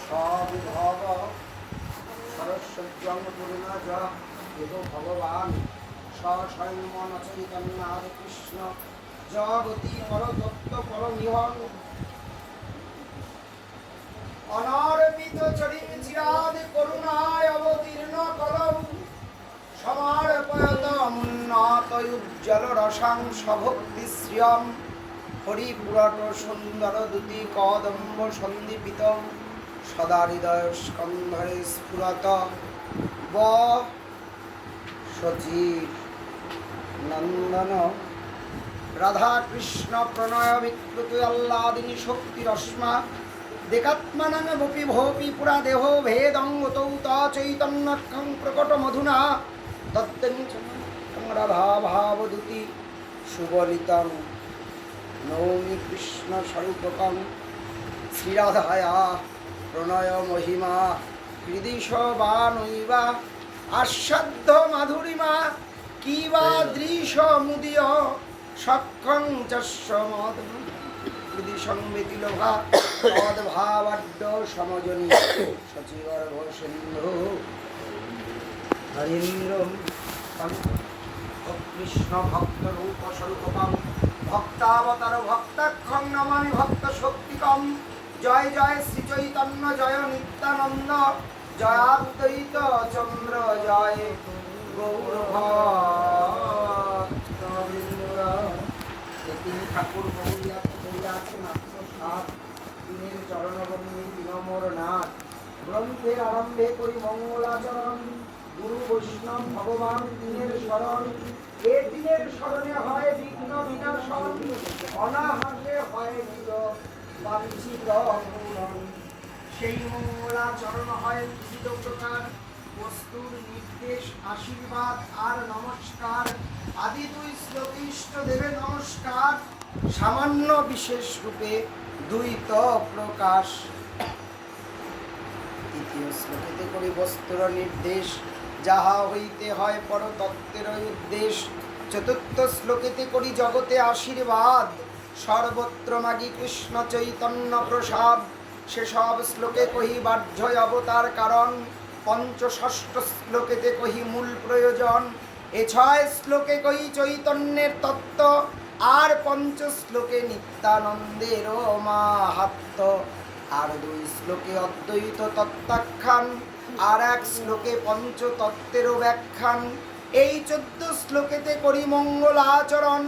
সবিভব সরস্বত্যং পূর্ণজ দেব ভগবান স্বয়ং মন চৈতন্যাদ কৃষ্ণ জগতি পরতত্ত্ব পরমিহং অনারপিত চরিম চিরাদ করুণায় অবতীর্ণ কলৌ সমার্পয়ত মুন্নত উজ্জ্বল রসাং সভক্তি শ্রিয়ম হরিপুরট সুন্দর দুতি কদম্ব সন্দীপিত সদা হৃদয় স্কন্ধরে স্ফুরত ব সচির নন্দন রাধা কৃষ্ণ প্রণয় বিকৃত আহ্লাদিনী শক্তি রশ্মা দেকাত্মানং বপি ভোপি পুরা দেহ ভেদঙ্গতৌ ত চৈতন্যক্ষং প্রকট মধুনা তত্ত্বং রাধা ভাবদূতি সুবলিতং নৌমি কৃষ্ণ স্বরূপকং শ্রীরাধায়া প্রণয় মহিমা হৃদিশ বা নৈবা আস্বাদ্য মাধুরিমা কি বা দৃশ মুদীয় সক্ষং যস্য মদ হৃদি সংবেতিলোভা তদ্ভাবাড্ড সমজনী সচিবর্ভ সিন্ধু হরিন্দ্রম কৃষ্ণ ভক্ত রূপ স্বরূপকম ভক্তাবতার ভক্তাক্ষং নমামি ভক্ত শক্তিকম জয় জয় শ্রী চৈতন্য জয় নিত্যানন্দ জয়াদ্বৈত চন্দ্র জয় গৌরভক্তবৃন্দ। তিনি ঠাকুর আছে মাত্র 7 দিনের চরণবন্দি বিনম্র নাথ গ্রন্থের আরম্ভে করি মঙ্গলাচরণ গুরু বৈষ্ণব ভগবান দিনের স্মরণ এ দিনের স্মরণে হয় বিঘ্ন বিনাশন অনাহাসে হয় নিজ বাঞ্ছিত পূরণ সেই মঙ্গলাচরণ হয় বিবিধ প্রকার বস্তুর নির্দেশ আশীর্বাদ আর নমস্কার আদি 2 শ্লোকিষ্ট দেবে নমস্কার সামান্য বিশেষ রূপে দ্বৈত প্রকাশ। তৃতীয় শ্লোকেতে করি বস্তুর নির্দেশ যাহা হইতে হয় পরতত্ত্বের উদ্দেশ। চতুর্থ শ্লোকেতে করি জগতে আশীর্বাদ সর্বত্র মাগি কৃষ্ণ চৈতন্য প্রসাদ। সেসব শ্লোকে কহি বাহ্য অবতার কারণ পঞ্চষষ্ঠ শ্লোকেতে কহি মূল প্রয়োজন। এ 6 শ্লোকে কহি চৈতন্যের তত্ত্ব আর 5 শ্লোকে নিত্যানন্দের মাহাত্ম্য আর 2 শ্লোকে অদ্বৈত তত্ত্বাখ্যান আর 1 শ্লোকে পঞ্চতত্ত্বের ব্যাখ্যান। এই 14 শ্লোকেতে করি মঙ্গল আচরণ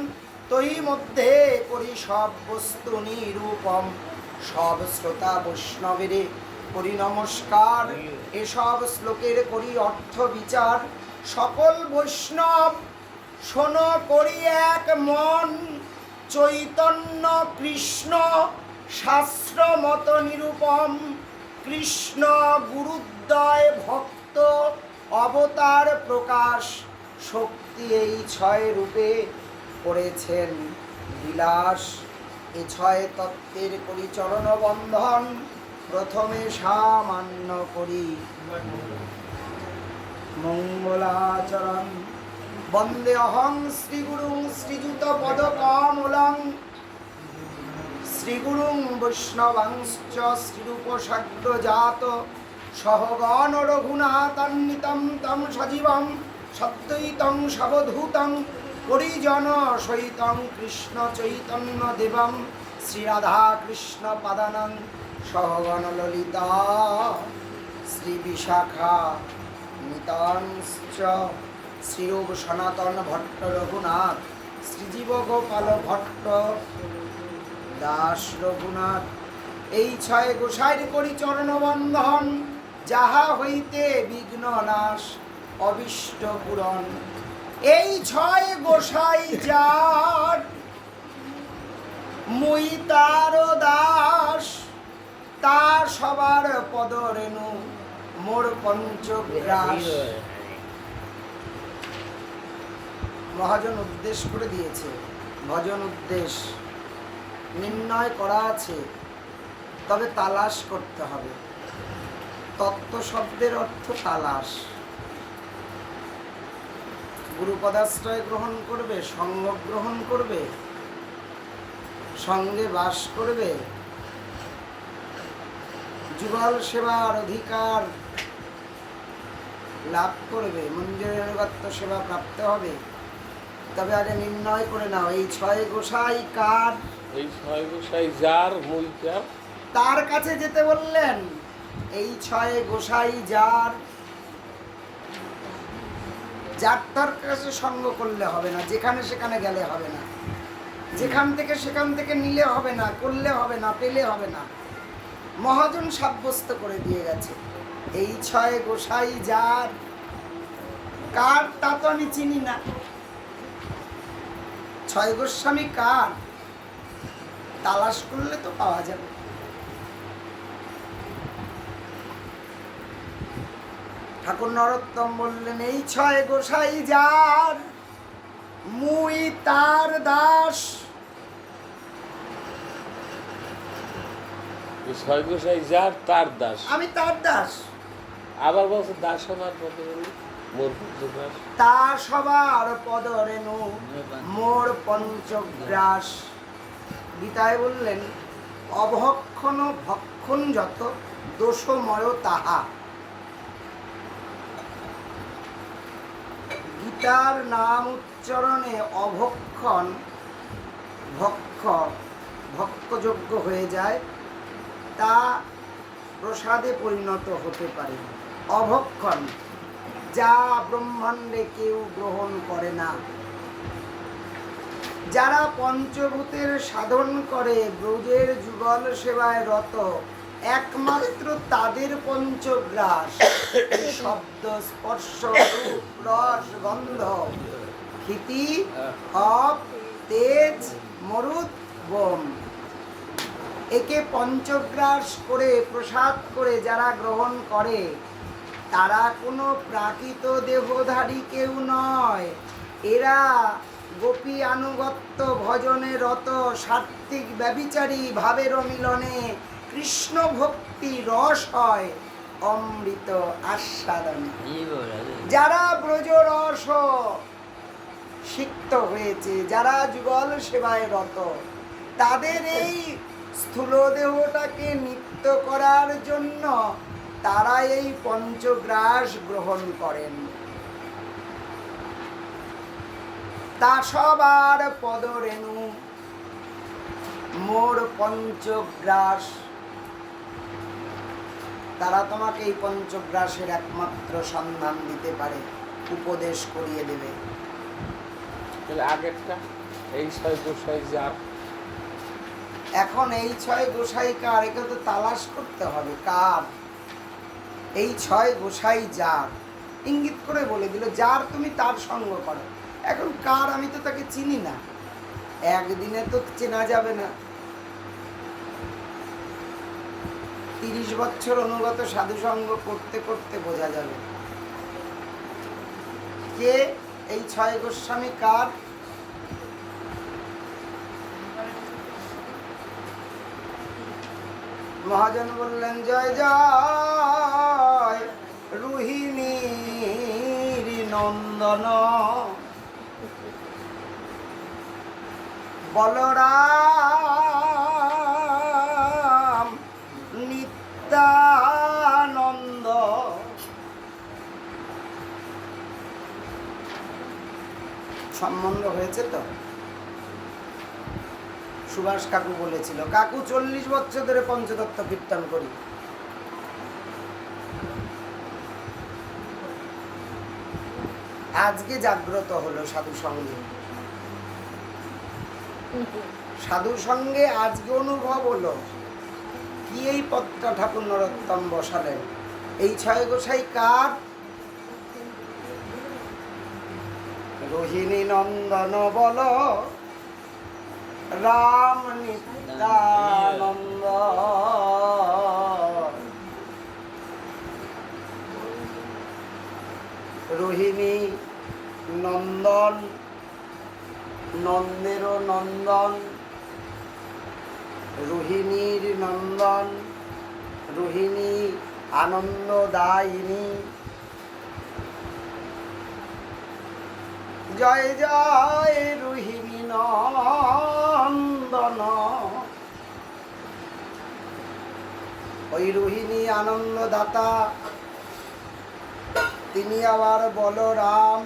তৈ মধ্যে করি সব বস্তু নিরূপম। সব শ্রোতা বৈষ্ণবের করি নমস্কার এসব শ্লোকের করি অর্থ বিচার। সকল বৈষ্ণব শোন করি এক মন চৈতন্য কৃষ্ণ শাস্ত্র মত নিরূপম। কৃষ্ণ গুরুদ্বয় ভক্ত অবতার প্রকাশ শক্তি এই 6 রূপে করেছেন বিলাস। এই 6 তত্ত্বের করি চরণ বন্ধন প্রথমে সামান্য করি মঙ্গলাচরণ। বন্দে অহং শ্রীগুরুং শ্রীযুত পদকমলং শ্রীগুরুং বৈষ্ণবাংশ্চ শ্রীরূপ সাগ্রজাত সহগণ রঘুনাথান্বিতং তং সজীবং সদ্বৈতং সবধূতং পরিজন সহিতং কৃষ্ণ চৈতন্য দেবং শ্রীরাধা কৃষ্ণ পাদানং সহগণ ললিতা শ্রী বিশাখা নিতাংশ্চ শ্রীরূপ সনাতন ভট্ট রঘুনাথ শ্রীজীব গোপাল ভট্ট দাস রঘুনাথ। এই 6 গোসাইর করি চরণবন্ধন যাহা হইতে বিঘ্ন নাশ অবিষ্ট পূরণ। এই 6 গোসাই যার মুই তার দাস তা সবার পদরেণু মোর পঞ্চগ্রাস। মহাজন উদ্দেশ করে দিয়েছে ভজন উদ্দেশ নির্ণয় করা আছে তবে তালাশ করতে হবে। তত্ত্ব শব্দের অর্থ তালাশ। গুরুপদাশ্রয় গ্রহণ করবে সঙ্গ গ্রহণ করবে সঙ্গে বাস করবে যুগল সেবার অধিকার লাভ করবে, মঞ্জুরের আনুগত্য সেবা প্রাপ্ত হবে, তবে আগে নির্ণয় করে নাও এই 6 গোসাই কার। এই 6 গোসাই যার, মূল যার, তার কাছে যেতে বললেন। এই 6 গোসাই যার, যার তার কাছে সঙ্গ করলে হবে না, যেখানে সেখানে গেলে হবে না, যেখান থেকে সেখান থেকে নিলে হবে না, করলে হবে না, পেলে হবে না। মহাজন সাব্যস্ত করে দিয়ে গেছে এই 6 গোসাই যার। কার তা তো আমি চিনি না। 6 গোস্বামী কার তালাশ করলে তো পাওয়া যাবে। ঠাকুর নরোত্তম বললেন এই 6 গোসাই যার, মুই তার দাস। এই 6 গোসাই যার, তার দাস। আমি তার দাস। আবার বলছে দাস আমার পদে মোর পঞ্চগ্রাস। তা সবার পদরেণু মোর পঞ্চগ্রাস। গীতায় বললেন অভক্ষণ ভক্ষণ যত দোষময় তাহা। গীতার নাম উচ্চারণে অভক্ষণ ভক্ষযোগ্য হয়ে যায়, তা প্রসাদে পরিণত হতে পারে। অভক্ষণ যা ব্রহ্মাণ্ডে কেউ গ্রহণ করে না। যারা পঞ্চভূতের সাধন করে ব্রজের যুগল সেবায় রত, একমাত্র তাদের পঞ্চগ্রাস শব্দ স্পর্শ রূপ রস গন্ধ ক্ষিতি অপ তেজ মরুত বোম, একে পঞ্চগ্রাস করে প্রসাদ করে যারা গ্রহণ করে তারা কোনো প্রাকৃত দেহধারী কেউ নয়। এরা গোপী আনুগত্য ভজনে রত সাত্ত্বিক ব্যভিচারী ভাবের মিলনে কৃষ্ণ ভক্তি রস হয় অমৃত আস্বাদন। যারা ব্রজরস সিক্ত হয়েছে, যারা যুগল সেবায় রত, তাদের এই স্থূল দেহটাকে নিত্য করার জন্য তারা এই পঞ্চগ্রাস গ্রহণ করেন। তা সবার পদরেণু মোর পঞ্চগ্রাস। তারা তোমাকে এই পঞ্চগ্রাসের একমাত্র সন্ধান দিতে পারে, উপদেশ করিয়ে দেবে। আগেরটা এই 6 গোসাই যার। এখন এই 6 গোসাই কার, একে তো তালাশ করতে হবে কার। এই 6 গোসাই যার, ইঙ্গিত করে বলে দিল যার তুমি তার সঙ্গ করো। এখন কার আমি তো তাকে চিনি না, একদিনে তো চেনা যাবে না। 30 বছর অনুগত সাধু সঙ্গ করতে করতে বোঝা যাবে কে এই 6 গোস্বামী কার। মহাজন বললেন জয় জয় রোহিণীর নন্দন বলরাম নিত্যানন্দ। সম্বন্ধ হয়েছে তো। সুভাষ কাকু বলেছিল, কাকু 40 বছর ধরে পঞ্চতত্ত্ব কীর্তন করি। আজকে জাগ্রত হলো সাধু সঙ্গে, সাধু সঙ্গে আজকে অনুভব হলো কি এই পদটা ঠাকুর নরোত্তম বসালেন। এই 6 গোসাই কার, রোহিণী নন্দন বল রাম নিত্যানন্দ। রোহিণী নন্দন, নন্দেরও নন্দন, রোহিণীর নন্দন, রোহিণী আনন্দদায়িনী। জয় জয় রোহিণী নন্দন। ওই রোহিণী আনন্দদাতা, তিনি আবার বলরাম,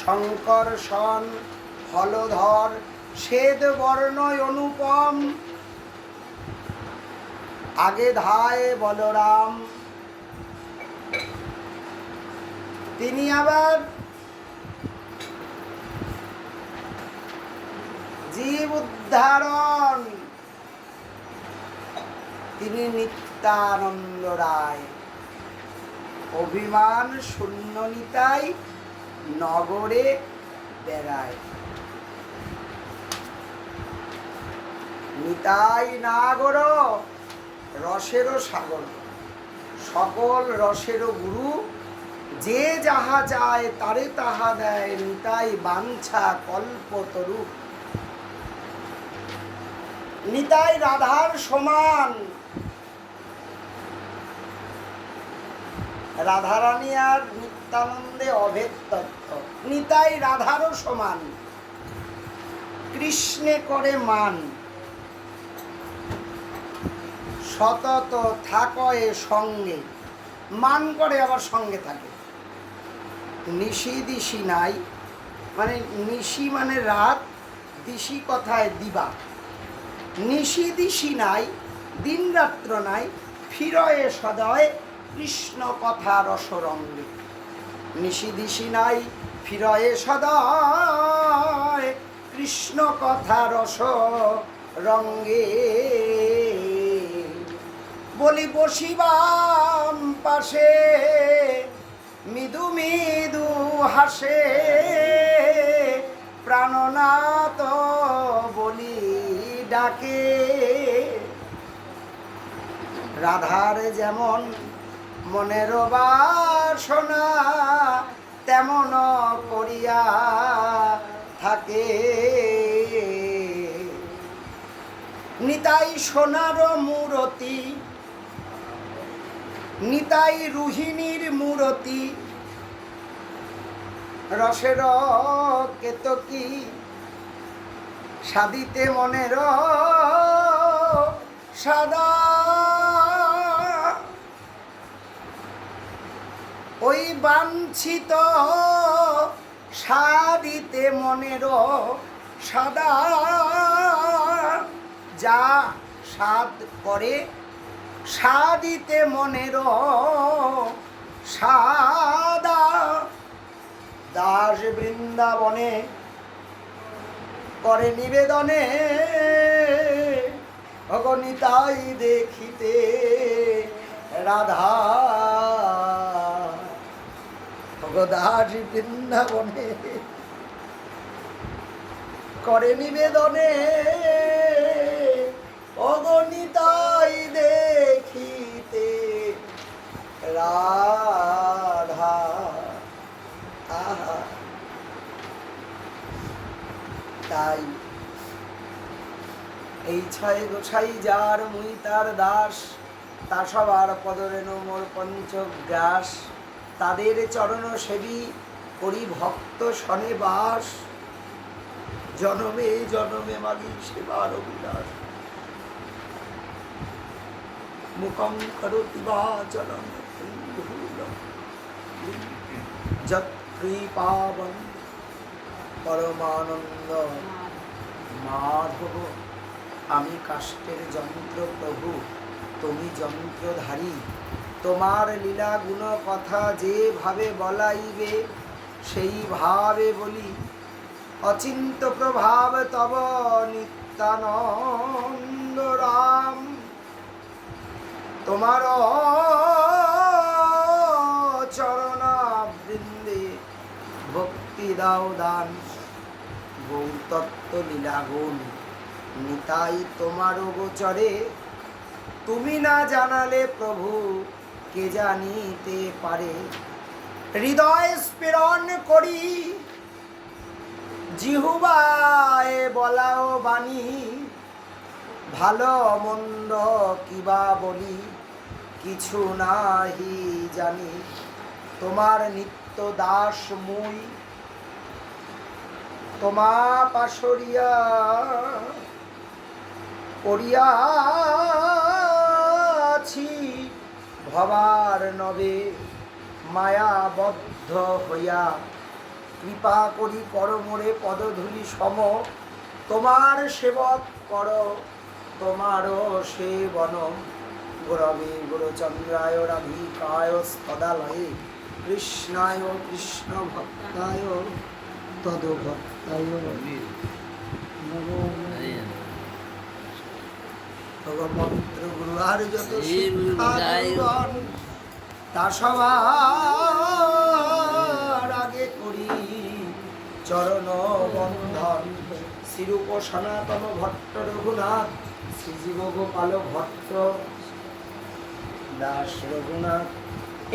শঙ্কর্ষণ, হলধর, শ্বেত বর্ণ অনুপম। আগে ধায় বলরাম, তিনি আবার জীব উদ্ধারণ, তিনি নিত্যানন্দ রায়। অভিমান শূন্য নিতাই নগরে বেড়ায়। নিতাই নাগর রসেরও সাগর, সকল রসেরও গুরু, যে যাহা চায় তারে তাহা দেয়, নিতাই বাঞ্ছা কল্পতরু। নিতাই রাধার সমান, রাধারানী আর নিত্যানন্দে অভেদ তত্ত্ব। নিতাই রাধারও সমান, কৃষ্ণে করে মান, সতত থাকয়ে সঙ্গে, মান করে আবার সঙ্গে থাকে। নিশি দিশি নাই, মানে নিশি মানে রাত, দিশি কথায় দিবা। নিশি দিশি নাই, দিন রাত্র নাই, ফিরয়ে সদয় কৃষ্ণ কথা রসরঙ্গে। নিশি দিশি নাই, ফিরয়ে সদয় কৃষ্ণ কথা রস রঙ্গে। বলি বসিবাম পাশে, মৃদু মৃদু হাসে, প্রাণনাথ বলি ডাকে। রাধার যেমন মনের বাসনা, তেমন করিয়া থাকে। নিতাই সোনার মূরতি, নিতাই রোহিণীর মূরতি, রসের কেতকী, সাদিতে মনের সাদা। ওই বাঞ্ছিত সাদিতে মনের সাদা, যা সাদ করে সাদিতে মনের সাদা। দাস বৃন্দাবনে করে নিবেদনে, ভগনিতাই দেখিতে রাধা। ভগদাস বৃন্দাবনে করে নিবেদনে, অগণিতাই দেখিতে রাধা। আহা, তাই এই ছয় গোছাই যার মুই তার দাস, তা সবার পদরেণু মোর পঞ্চগ্রাস। তাদের চরণ সেবী করি ভক্ত শনে বাস, জনমে জনমে মাগি সেবার অভিলাষ। মুখং করোতি বাচলং যৎ কৃপাবন পরমানন্দ মাধব। আমি কাষ্টের যন্ত্র প্রভু, তুমি যন্ত্রধারী। তোমার লীলা গুণ কথা যেভাবে বলাইবে, সেইভাবে বলি। অচিন্ত প্রভাব তব নিত্যানন্দ রাম। তোমার চরণাবৃন্দে ভক্তি দাও দান। গৌতত্ত্ব লীলা গুণ নিতাই তোমার গোচরে, তুমি না জানালে প্রভু কে জানিতে পারে। হৃদয় স্ফুরণ করি জিহুবায় বলাও বাণী, ভালো মন্দ কিবা বলি কিছু নাহি জানি। তোমার নিত্য দাস মুই, তোমা পাশরিয়া করিয়া আছি ভবার নবে, মায়াবদ্ধ হইয়া কৃপা করি কর মোরে পদধূলি সম, তোমার সেবক কর তোমারও সেবন, গুরবে গুরুচন্দ্রায় রাধিকায় স্তদালয়ে, কৃষ্ণায় কৃষ্ণ ভক্তায় তদভক্তায় নমো। মন্ত্র গুরু আর যত শিক্ষাগণ তা সবার আগে করি চরণ বন্ধন, শ্রীরূপ সনাতন ভট্ট রঘুনাথ, শ্রীজীব গোপাল ভট্ট দাস রঘুনাথ।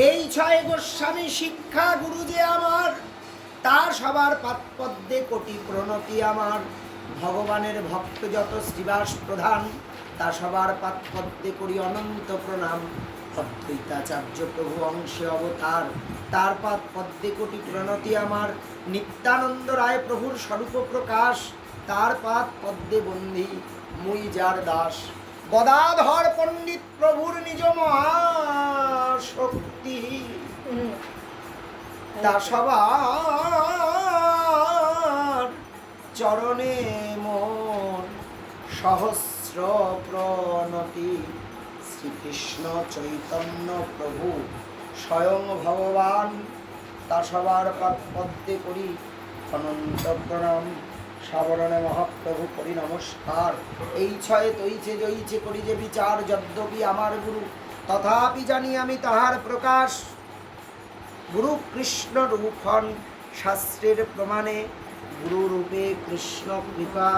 এই 6 গোস্বামী শিক্ষা গুরু যে আমার, তার সবার পাদপদ্মে কোটি প্রণতি আমার। ভগবানের ভক্ত যত শ্রীবাস প্রধান, তা সবার পাদপদ্মে করি অনন্ত প্রণাম। অদ্বৈতাচার্য প্রভু অংশে অবতার, তার পাদপদ্মে কোটি প্রণতি আমার। নিত্যানন্দ রায় প্রভুর স্বরূপ প্রকাশ, তার পাদপদ্মে বন্দী মুই যার দাস। গদাধর পণ্ডিত প্রভুর নিজ মহাশক্তি, তা সবার চরণে মন সহস্র প্রণতি। শ্রীকৃষ্ণ চৈতন্য প্রভু স্বয়ং ভগবান, তা সবার পদ্মে করি অনন্ত প্রণাম। সাবরণে মহাপ্রভু করি নমস্কার। এই 6 তৈছে জয়ীছে করি যে বিচার, যদ্যপি আমার গুরু তথাপি জানি আমি তাহার প্রকাশ। গুরু কৃষ্ণ রূপ হন শাস্ত্রের প্রমাণে, গুরু রূপে কৃষ্ণ কৃপা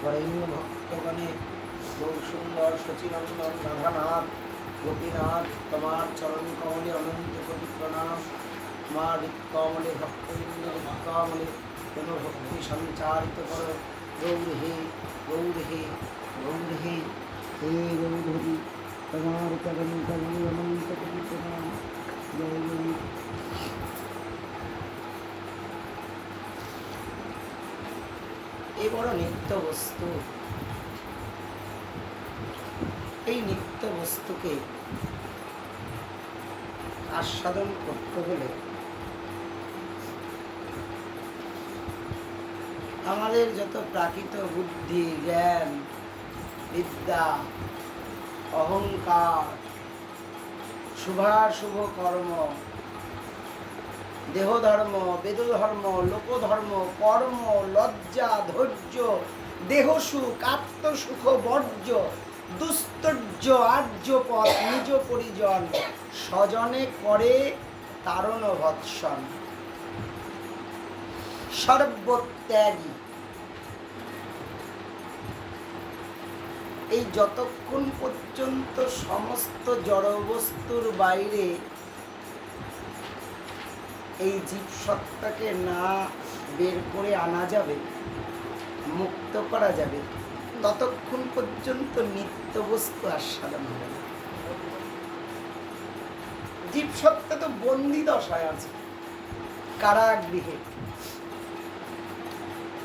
বরেণ্য ভক্তগণে। গৌর সুন্দর শচীনন্দন রাধানাথ গোপীনাথ, তোমার চরণ কমলে অনন্ত কোটি প্রণাম। তোমার হৃৎকমলে ভক্তবৃন্দ হৃৎকমলে কোন ভক্তি সঞ্চারিত কর। গৌর হে গৌর হে গৌর হে হে গৌর হরি, তোমার চরণ কমলে অনন্ত কোটি প্রণাম। জয় গৌর। এই বড় নিত্য বস্তু, এই নিত্য বস্তুকে আস্বাদন করতে হলে আমাদের যত প্রাকৃত বুদ্ধি, জ্ঞান, বিদ্যা, অহংকার, শুভাশুভ কর্ম, দেহধর্ম, বেদধর্ম, লোকধর্ম, কর্ম, লজ্জা, ধৈর্য, দেহসুখ, আত্মসুখ বর্জ্য, দুস্তর্য, আর্যপথ, নিজ পরিজন, স্বজনে করে তারণ ভৎসন, সর্বত্যাগী। এই যতক্ষণ পর্যন্ত সমস্ত জড়বস্তুর বাইরে এই জীবসত্তাকে না বের করে আনা যাবে, মুক্ত করা যাবে, ততক্ষণ পর্যন্ত নিত্য বস্তু আস্বাদন হবে না। জীবসত্তা তো বন্দি দশায় আছে, কারাগৃহে।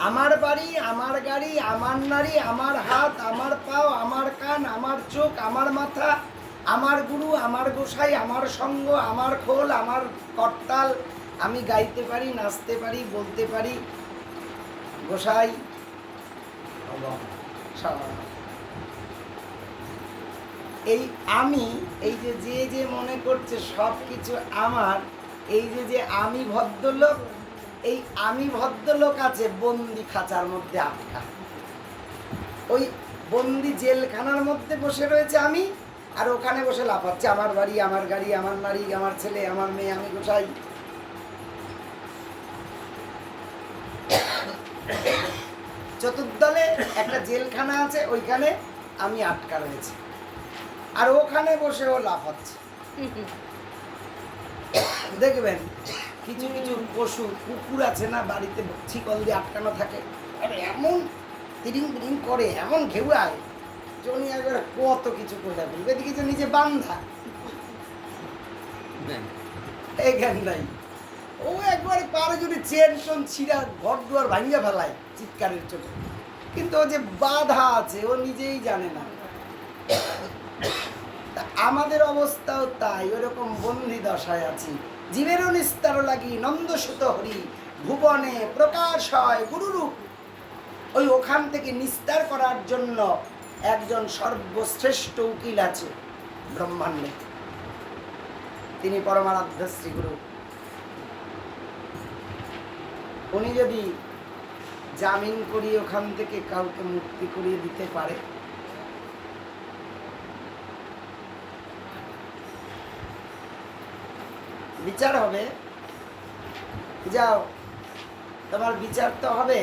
আমার বাড়ি, আমার গাড়ি, আমার নারী, আমার হাত, আমার পাও, আমার কান, আমার চোখ, আমার মাথা, আমার গুরু, আমার গোসাই, আমার সঙ্গ, আমার খোল, আমার করতাল। আমি গাইতে পারি, নাচতে পারি, বলতে পারি, গোসাই এই আমি, এই যে যে যে মনে করছে সব কিছু আমার, এই যে যে আমি ভদ্রলোক, এই আমি ভদ্রলোক আছে বন্দি খাঁচার মধ্যে আটকা। ওই বন্দি জেলখানার মধ্যে বসে রয়েছে আমি, আর ওখানে বসে লাফাচ্ছে আমার বাড়ি, আমার গাড়ি, আমার নারী, আমার ছেলে, আমার মেয়ে, আমি গোসাই। চতুর্দলে একটা জেলখানা আছে, ওইখানে আমি আটকা রয়েছে, আর ওখানে বসেও লাফাচ্ছে। দেখবেন কিছু কিছু পশু, কুকুর আছে না, বাড়িতে শিকল দিয়ে আটকানো থাকে, আরে এমন তিরিং তিরিং করে, এমন ঘেউড়ায়, জনি একবার কত কিছু করে ফেলবে। এদিকে যে নিজে বান্ধা, এই জ্ঞান নাই। ও একবার পারে যদি চেন টোন ছিঁড়া ঘর দুয়ার ভাঙিয়া ফেলায় চিৎকারের চোখে, কিন্তু ও যে বাধা আছে ও নিজেই জানে না। তা আমাদের অবস্থাও তাই, ওরকম বন্দি দশায় আছি। জীবেরও নিস্তার লাগি নন্দসুত হরি, ভুবনে প্রকাশ হয় গুরুরূপ। ওই ওখান থেকে নিস্তার করার জন্য একজন সর্বশ্রেষ্ঠ উকিল আছে ব্রহ্মাণ্ডে, তিনি পরমারাধ্য শ্রীগুরু। উনি যদি জামিন করিয়ে ওখান থেকে কাউকে মুক্তি করিয়ে দিতে পারে, বিচার হবে, যাও তোমার বিচার তো হবে,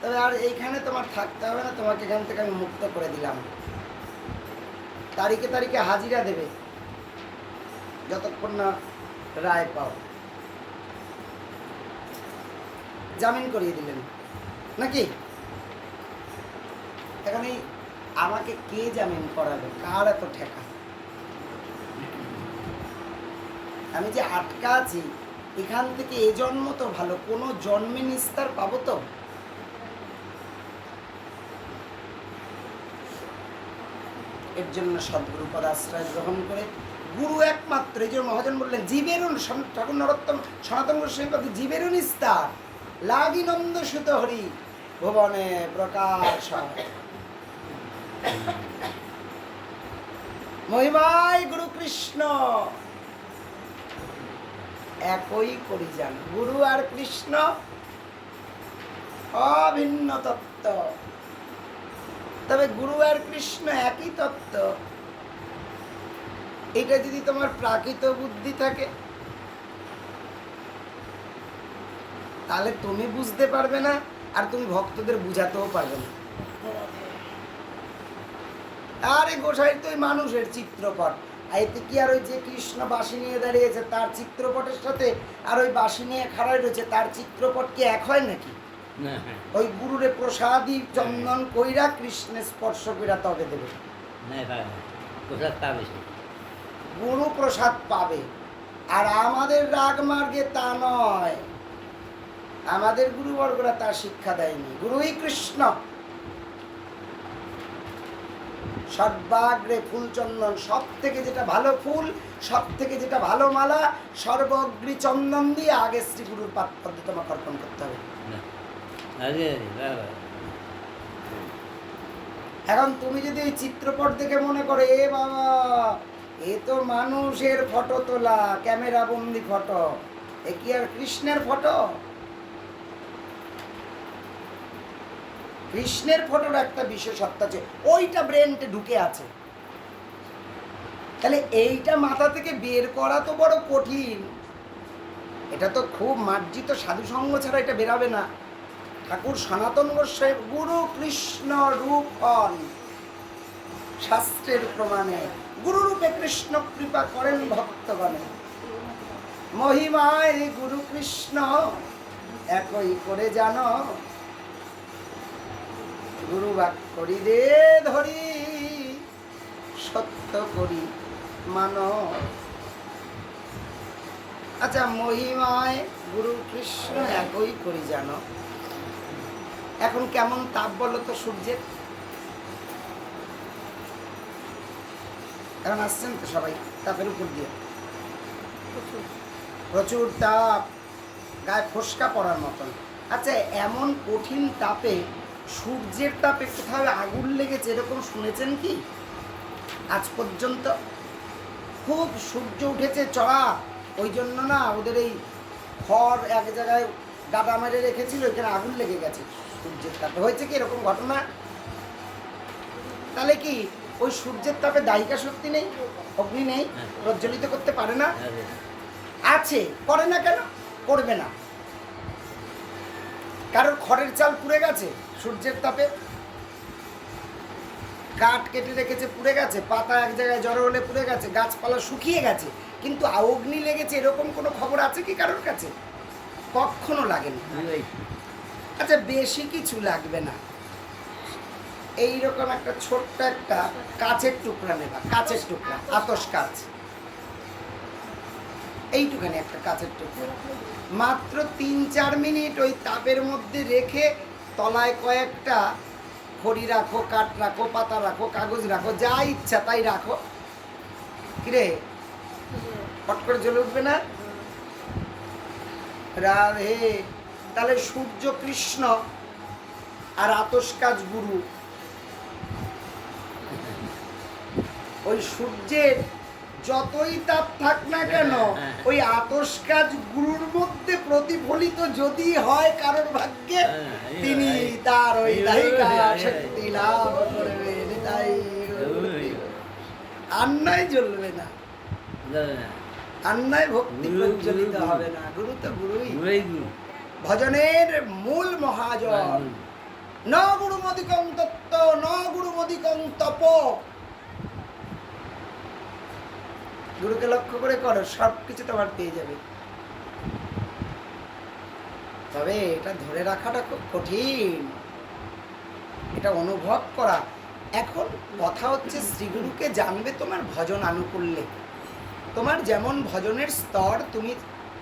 তবে আর এইখানে তোমার থাকতে হবে না, তোমাকে এখান থেকে আমি মুক্ত করে দিলাম। তারিখে তারিখে হাজিরা দেবে যতক্ষণ না রায় পাও। জামিন করিয়ে দিলেন নাকি? এখানে আমাকে কে জামিন করাবে? কার এত ঠেকা? আমি যে আটকা আছি এখান থেকে এ জন্ম তো ভালো, কোনো জন্মে নিস্তার পাবো তো? এর জন্য সদ্গুরু পদ আশ্রয় গ্রহণ করে গুরু একমাত্র। এই জন্য মহাজন বললেন জীবেরও, ঠাকুর নরোত্তম সনাতন গোস্বামী কথা, জীবেরও নিস্তার লাগি নন্দ সুত হরি, ভুবনে প্রকাশ হয়। মহিমায় গুরু কৃষ্ণ একই করি যান। গুরু আর কৃষ্ণ অভিন্ন তত্ত্ব, তবে গুরু আর কৃষ্ণ একই তত্ত্ব। এটা যদি তোমার প্রাকৃত বুদ্ধি থাকে তাহলে তুমি বুঝতে পারবে না, আর তুমি ভক্তদের বুঝাতেও পারবে না। আরে গোসাই তো ওই মানুষের চিত্রপট, এতে কি আর ওই যে কৃষ্ণ বাঁশি নিয়ে দাঁড়িয়েছে তার চিত্রপটের সাথে আর ওই বাঁশি নিয়ে খাড়াই রয়েছে তার চিত্রপট কি এক হয় নাকি? ওই গুরুরে প্রসাদী চন্দন কইরা কৃষ্ণে স্পর্শ কইরা তবে দেবে, গুরু প্রসাদ পাবে। আর আমাদের রাগ মার্গে তা নয়, আমাদের গুরুবর্গরা তার শিক্ষা দেয়নি। গুরুই কৃষ্ণ। সর্বাগ্রে ফুল চন্দন, সব থেকে যেটা ভালো ফুল, সব থেকে যেটা ভালো মালা, সর্বগ্রী চন্দন দিয়ে আগে শ্রী গুরুর পাদপদ্মে তোমাকে অর্পণ করতে হবে। এখন তুমি যদি এই চিত্রপট দেখে মনে করো এ বাবা এ তো মানুষের ফটো তোলা, ক্যামেরা বন্দি ফটো, এ কি আর কৃষ্ণের ফটো? কৃষ্ণের ফটোর একটা বিশেষত্ব আছে, ওইটা ব্রেনটে ঢুকে আছে। তাহলে এইটা মাথা থেকে বের করা তো বড় কঠিন। এটা তো খুব মার্জিত সাধু সঙ্গ ছাড়া এটা বেরাবে না। ঠাকুর সনাতন গোস্বামী গুরু কৃষ্ণ রূপ হন শাস্ত্রের প্রমাণে, গুরুরূপে কৃষ্ণ কৃপা করেন ভক্তগণে। মহিমায় গুরু কৃষ্ণ একই করে জানো, গুরু বাক করি দে ধরি, সত্য করি মানো। আচ্ছা, মহিমায় গুরু কৃষ্ণ একই করি জানো। এখন কেমন তাপ বলো তো সূর্যের? এখন আসছেন তো সবাই তাপের উপর দিয়ে, প্রচুর তাপ, গায়ে ফোসকা পড়ার মতন। আচ্ছা, এমন কঠিন তাপে সূর্যের তাপে কোথাও আগুন লেগেছে এরকম শুনেছেন কি আজ পর্যন্ত? খুব সূর্য উঠেছে চড়া, ওই জন্য না ওদের এই খড় এক জায়গায় ডাটা মেরে রেখেছিল, এখানে আগুন লেগে গেছে সূর্যের তাপে। হয়েছে কি এরকম ঘটনা? তাহলে কি ওই সূর্যের তাপে দাহিকা শক্তি নেই, অগ্নি নেই, প্রজ্বলিত করতে পারে না? আছে, করে না কেন? করবে না। কারোর খড়ের চাল পুড়ে গেছে সূর্যের তাপে, কাঠ কেটে রেখেছে পুড়ে গেছে, পাতা এক জায়গায় জড়ো হলে পুড়ে গেছে, গাছপালা শুকিয়ে গেছে, কিন্তু অগ্নি লেগেছে এরকম কোনো খবর আছে কি কারোর কাছে? কখনো লাগেনি। আচ্ছা, বেশি কিছু লাগবে না, এইরকম একটা ছোট্ট একটা কাচের টুকরা নেবা, কাচের টুকরা, আতস কাচ, এইটুখানি একটা কাচের টুকরা, মাত্র ৩-৪ মিনিট ওই তাপের মধ্যে রেখে তলায় কয়েকটা খড়ি রাখো, কাঠ রাখো, পাতা রাখো, কাগজ রাখো, যা ইচ্ছা তাই রাখো, কিরে ফট করে জ্বলে উঠবে না? রাধে। তাহলে সূর্য কৃষ্ণ আর আতস কাজ গুরু, ওই সূর্যের যতই তাপ থাক না কেন ওই আতস কাজ গুরুর মধ্যে প্রতিফলিত যদি হয় কারোর ভাগ্যে, তিনি তার ওই দায়িকা শক্তি লাভ করবেন। তাই আন্নায় জ্বলবে না, আন্নায় ভক্তি প্রজ্বলিত হবে না। গুরু তো গুরুই, ভজনের মূল মহাজন। ন গুরুমধিকং তত্ত্ব, ন গুরুমধিকং তপ। গুরুকে লক্ষ্য করে করো, সব কিছু তোমার পেয়ে যাবে। তবে এটা ধরে রাখাটা খুব কঠিন, এটা অনুভব করা। এখন কথা হচ্ছে শ্রীগুরুকে জানবে তোমার ভজন আনুকূল্যে। তোমার যেমন ভজনের স্তর, তুমি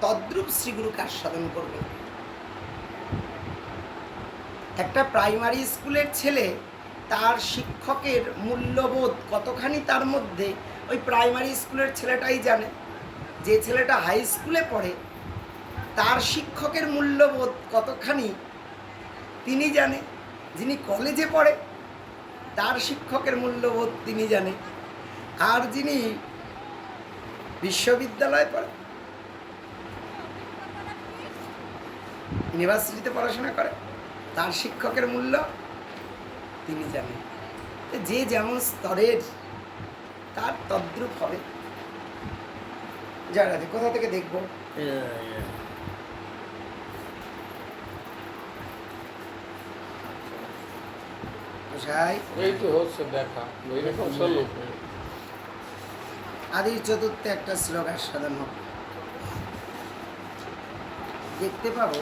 তদ্রূপ শ্রীগুরুকে আস্বাদন করবে। একটা প্রাইমারি স্কুলের ছেলে, তার শিক্ষকের মূল্যবোধ কতখানি তার মধ্যে ওই প্রাইমারি স্কুলের ছেলেটাই জানে। যে ছেলেটা হাই স্কুলে পড়ে তার শিক্ষকের মূল্যবোধ কতখানি তিনি জানে। যিনি কলেজে পড়ে তার শিক্ষকের মূল্যবোধ তিনি জানে। আর যিনি বিশ্ববিদ্যালয়ে পড়ে, ইউনিভার্সিটিতে পড়াশোনা করে, তার শিক্ষকের মূল্য তিনি জানেন। যে যেমন স্তরের তার তদ্রূপ হবে। যা রাধে। কোথা থেকে দেখবো? এই তো হচ্ছে দেখা, এরকম চলো। আদির চতুর্থে একটা শ্লোক আস্বাদন হবে, দেখতে পাবো